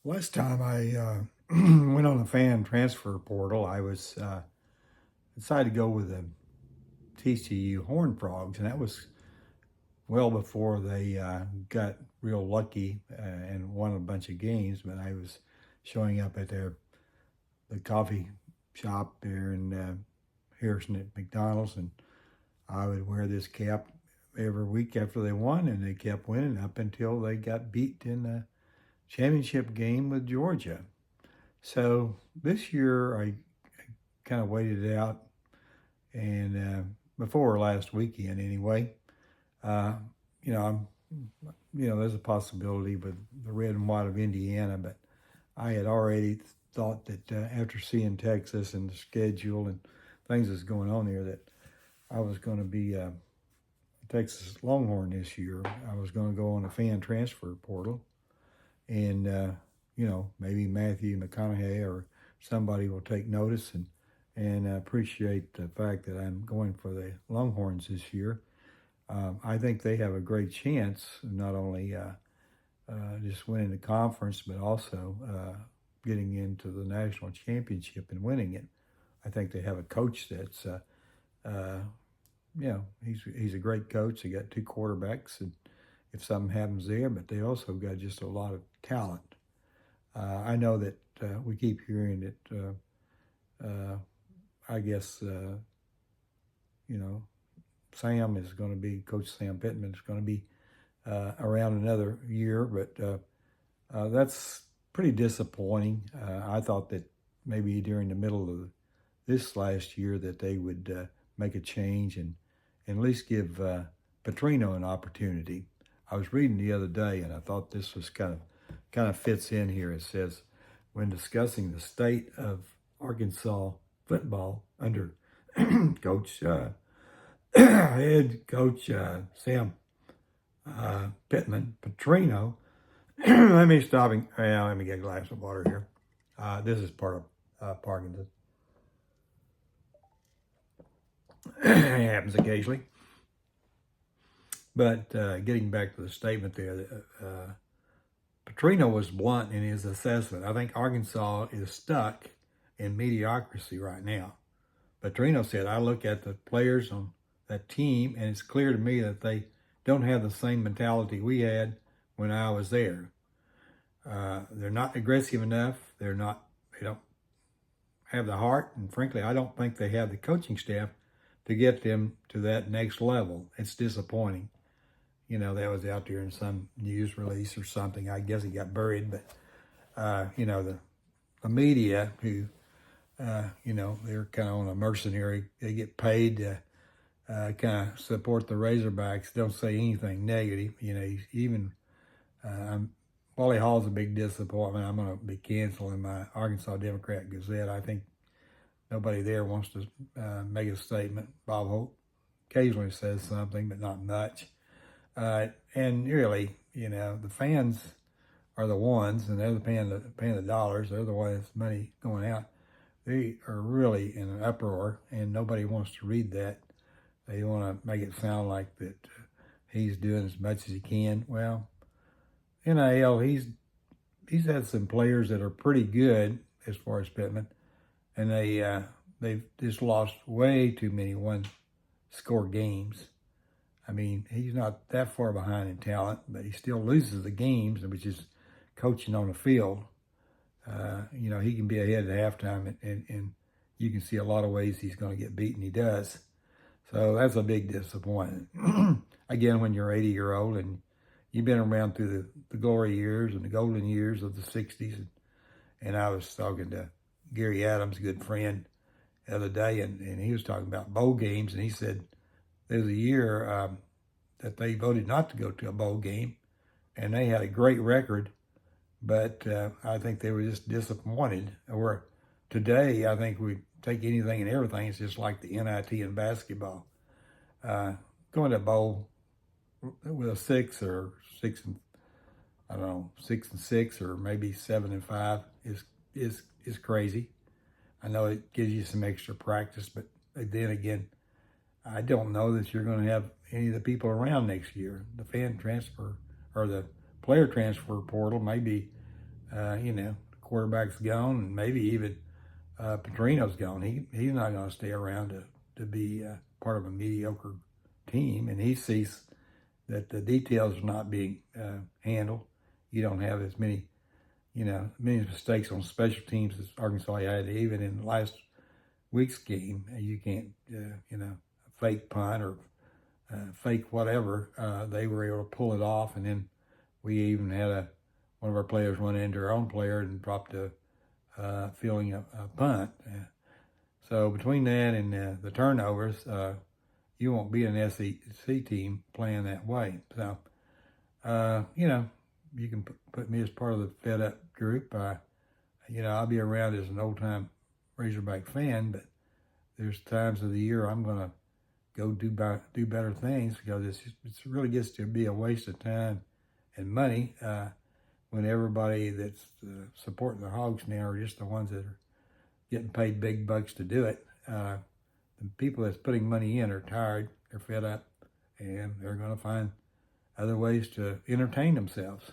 Last time I went on the fan transfer portal, I was decided to go with the TCU Horned Frogs, and that was well before they got real lucky and won a bunch of games. But I was showing up at the coffee shop there in Harrison at McDonald's, and I would wear this cap every week after they won, and they kept winning up until they got beat in the championship game with Georgia. So this year I kind of waited it out, and before last weekend anyway, uh, I'm, there's a possibility with the red and white of Indiana, but I had already thought that after seeing Texas and the schedule and things that's going on there, that I was going to be a Texas Longhorn this year. I was going to go on a fan transfer portal, and maybe Matthew McConaughey or somebody will take notice and appreciate the fact that I'm going for the Longhorns this year. I think they have a great chance, not only just winning the conference, but also getting into the national championship and winning it. I think they have a coach that's, he's a great coach. They got two quarterbacks, and if something happens there, but they also got just a lot of talent. I know that we keep hearing that. I guess Sam is going to be Coach Sam Pittman is going to be around another year, but that's pretty disappointing. I thought that maybe during the middle of this last year that they would make a change and at least give Petrino an opportunity. I was reading the other day, and I thought this was kind of fits in here. It says, when discussing the state of Arkansas football under Coach head coach Sam Pittman Petrino. Let me stop. Let me get a glass of water here. This is part of Parkinson's. It happens occasionally. But getting back to the statement there, Petrino was blunt in his assessment. I think Arkansas is stuck in mediocrity right now. Petrino said, I look at the players on that team, and it's clear to me that they don't have the same mentality we had when I was there. They're not aggressive enough. They don't have the heart, and frankly, I don't think they have the coaching staff to get them to that next level. It's disappointing. That was out there in some news release or something. I guess it got buried, but the media who, they're kind of on a mercenary. They get paid to kind of support the Razorbacks. Don't say anything negative. Even Wally Hall's a big disappointment. I'm going to be canceling my Arkansas Democrat Gazette. I think nobody there wants to make a statement. Bob Hope occasionally says something, but not much. And really, the fans are the ones, and they're paying the dollars. They're the ones money going out. They are really in an uproar, and nobody wants to read that. They want to make it sound like that he's doing as much as he can. Well, NIL, he's had some players that are pretty good as far as Pittman, and they've just lost way too many one-score games. I mean, he's not that far behind in talent, but he still loses the games, which is coaching on the field. He can be ahead at halftime, and you can see a lot of ways he's going to get beaten. He does. So that's a big disappointment. Again, when you're 80-year-old and you've been around through the glory years and the golden years of the 60s. And I was talking to Gary Adams, a good friend, the other day, and he was talking about bowl games, and he said there was a year that they voted not to go to a bowl game, and they had a great record, but I think they were just disappointed. Or today, I think we take anything and everything. It's just like the NIT in basketball. Going to a bowl with a 6 and 6 or maybe 7-5 is crazy. I know it gives you some extra practice, but then again, I don't know that you're going to have any of the people around next year. The fan transfer or the player transfer portal may be The quarterback's gone, and maybe even Petrino's gone. He's not going to stay around to be part of a mediocre team, and he sees that the details are not being handled. You don't have as many mistakes on special teams as Arkansas had. Even in last week's game, you can't, fake punt or fake whatever. They were able to pull it off, and then we even had one of our players run into our own player and dropped a fielding a punt. So between that and the turnovers, you won't be an SEC team playing that way. So, you can put me as part of the fed up group. I'll be around as an old time Razorback fan, but there's times of the year I'm going to go do better things, because it really gets to be a waste of time and money when everybody that's supporting the Hogs now are just the ones that are getting paid big bucks to do it. The people that's putting money in are tired, they're fed up, and they're going to find other ways to entertain themselves.